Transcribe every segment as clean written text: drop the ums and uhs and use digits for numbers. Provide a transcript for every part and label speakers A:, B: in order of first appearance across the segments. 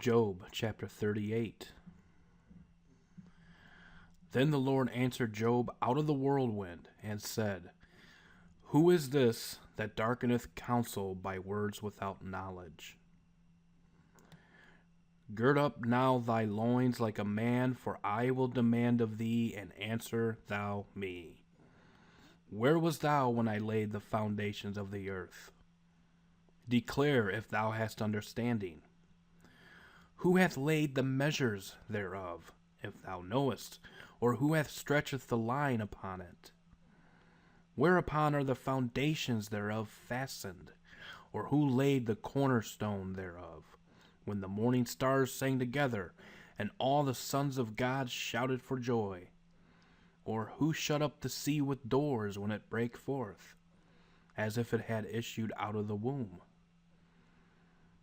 A: Job chapter 38. Then the Lord answered Job out of the whirlwind, and said, Who is this that darkeneth counsel by words without knowledge? Gird up now thy loins like a man, for I will demand of thee, and answer thou me. Where wast thou when I laid the foundations of the earth? Declare if thou hast understanding. Who hath laid the measures thereof, if thou knowest, or who hath stretched the line upon it? Whereupon are the foundations thereof fastened, or who laid the cornerstone thereof? When the morning stars sang together, and all the sons of God shouted for joy? Or who shut up the sea with doors when it brake forth, as if it had issued out of the womb?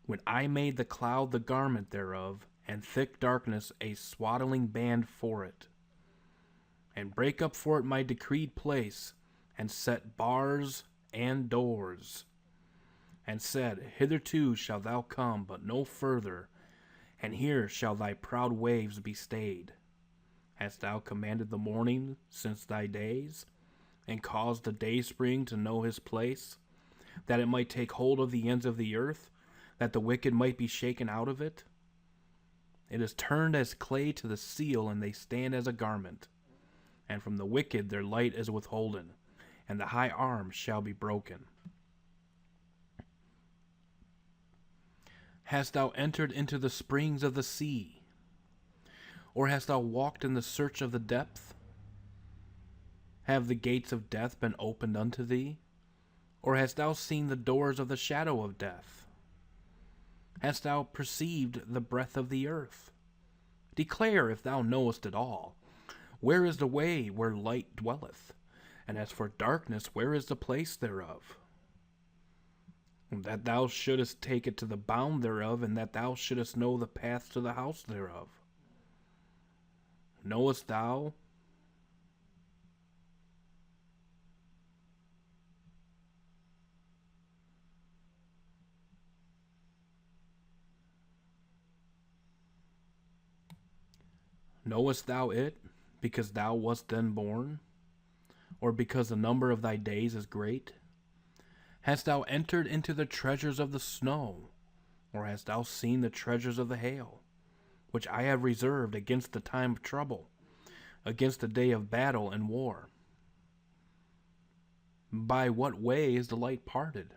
A: When I made the cloud the garment thereof, and thick darkness a swaddling band for it, and brake up for it my decreed place, and set bars and doors, and said, Hitherto shalt thou come, but no further, and here shall thy proud waves be stayed. Hast thou commanded the morning since thy days, and caused the dayspring to know his place, that it might take hold of the ends of the earth, that the wicked might be shaken out of it? It is turned as clay to the seal, and they stand as a garment. And from the wicked their light is withholden, and the high arm shall be broken. Hast thou entered into the springs of the sea? Or hast thou walked in the search of the depth? Have the gates of death been opened unto thee? Or hast thou seen the doors of the shadow of death? Hast thou perceived the breadth of the earth? Declare if thou knowest it all. Where is the way where light dwelleth? And as for darkness, where is the place thereof? That thou shouldest take it to the bound thereof, and that thou shouldest know the path to the house thereof. Knowest thou? Knowest thou it, because thou wast then born? Or because the number of thy days is great? Hast thou entered into the treasures of the snow? Or hast thou seen the treasures of the hail, which I have reserved against the time of trouble, against the day of battle and war? By what way is the light parted,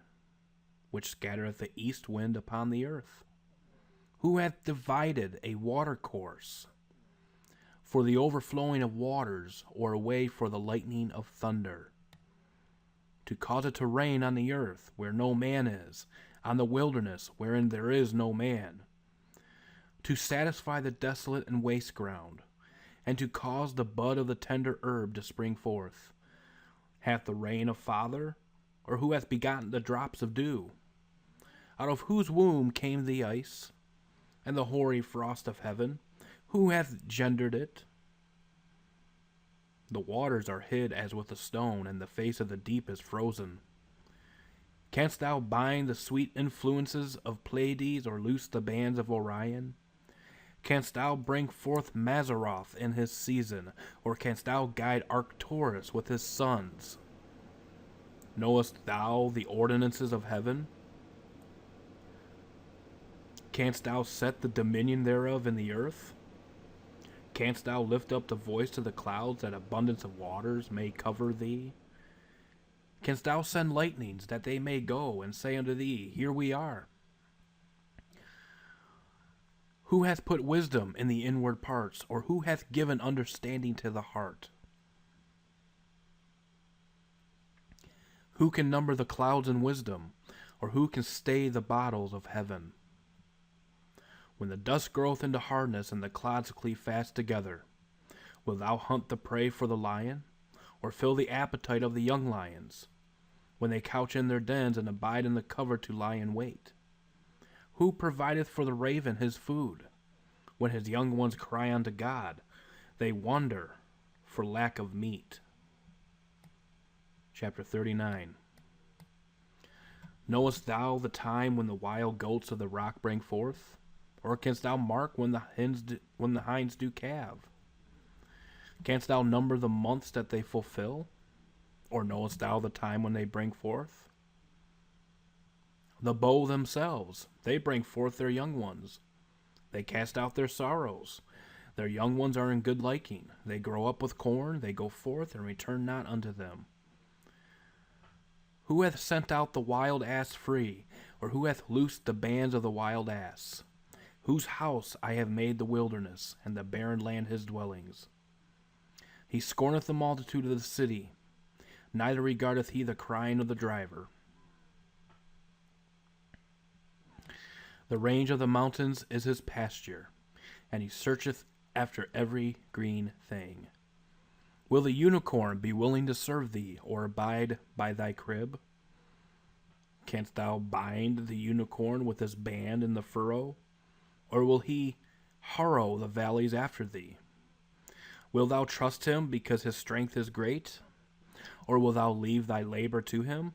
A: which scattereth the east wind upon the earth? Who hath divided a watercourse for the overflowing of waters, or a way for the lightning of thunder? To cause it to rain on the earth where no man is, on the wilderness wherein there is no man, to satisfy the desolate and waste ground, and to cause the bud of the tender herb to spring forth. Hath the rain a father, or who hath begotten the drops of dew? Out of whose womb came the ice, and the hoary frost of heaven? Who hath gendered it? The waters are hid as with a stone, and the face of the deep is frozen. Canst thou bind the sweet influences of Pleiades, or loose the bands of Orion? Canst thou bring forth Mazzaroth in his season, or canst thou guide Arcturus with his sons? Knowest thou the ordinances of heaven? Canst thou set the dominion thereof in the earth? Canst thou lift up the voice to the clouds, that abundance of waters may cover thee? Canst thou send lightnings, that they may go and say unto thee, Here we are? Who hath put wisdom in the inward parts, or who hath given understanding to the heart? Who can number the clouds in wisdom, or who can stay the bottles of heaven? When the dust groweth into hardness, and the clouds cleave fast together, wilt thou hunt the prey for the lion, or fill the appetite of the young lions, when they couch in their dens, and abide in the cover to lie in wait? Who provideth for the raven his food? When his young ones cry unto God, they wander for lack of meat. Chapter 39. Knowest thou the time when the wild goats of the rock bring forth? Or canst thou mark when the hinds do calve? Canst thou number the months that they fulfill? Or knowest thou the time when they bring forth? The bow themselves, they bring forth their young ones. They cast out their sorrows. Their young ones are in good liking. They grow up with corn, they go forth and return not unto them. Who hath sent out the wild ass free? Or who hath loosed the bands of the wild ass? Whose house I have made the wilderness, and the barren land his dwellings. He scorneth the multitude of the city, neither regardeth he the crying of the driver. The range of the mountains is his pasture, and he searcheth after every green thing. Will the unicorn be willing to serve thee, or abide by thy crib? Canst thou bind the unicorn with his band in the furrow? Or will he harrow the valleys after thee? Wilt thou trust him because his strength is great? Or wilt thou leave thy labor to him?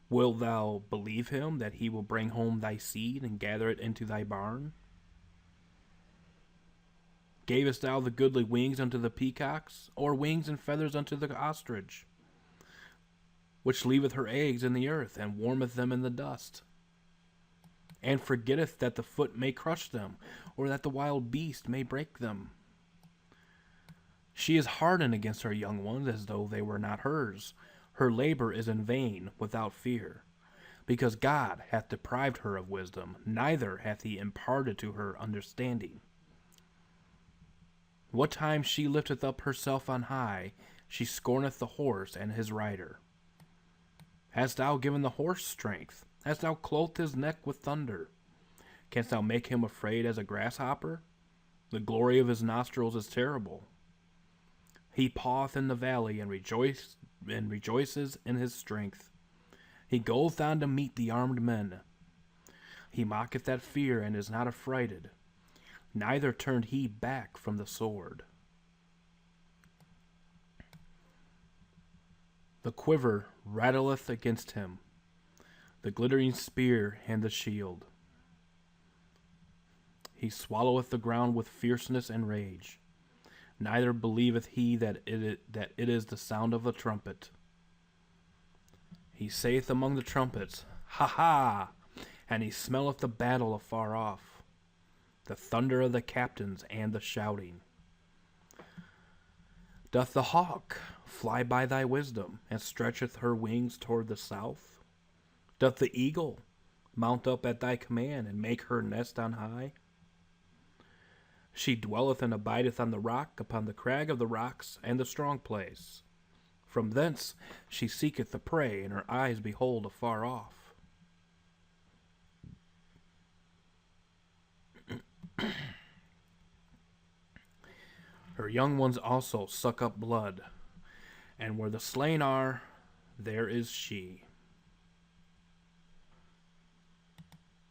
A: Wilt thou believe him that he will bring home thy seed and gather it into thy barn? Gavest thou the goodly wings unto the peacocks, or wings and feathers unto the ostrich, which leaveth her eggs in the earth, and warmeth them in the dust, and forgetteth that the foot may crush them, or that the wild beast may break them? She is hardened against her young ones, as though they were not hers. Her labor is in vain, without fear, because God hath deprived her of wisdom, neither hath he imparted to her understanding. What time she lifteth up herself on high, she scorneth the horse and his rider. Hast thou given the horse strength? Hast thou clothed his neck with thunder? Canst thou make him afraid as a grasshopper? The glory of his nostrils is terrible. He paweth in the valley, and rejoices in his strength. He goeth on to meet the armed men. He mocketh at fear, and is not affrighted. Neither turned he back from the sword. The quiver rattleth against him, the glittering spear and the shield. He swalloweth the ground with fierceness and rage. Neither believeth he that it is the sound of a trumpet. He saith among the trumpets, Ha ha! And he smelleth the battle afar off, the thunder of the captains and the shouting. Doth the hawk fly by thy wisdom, and stretcheth her wings toward the south? Doth the eagle mount up at thy command, and make her nest on high? She dwelleth and abideth on the rock, upon the crag of the rocks, and the strong place. From thence she seeketh the prey, and her eyes behold afar off. Her young ones also suck up blood, and where the slain are, there is she.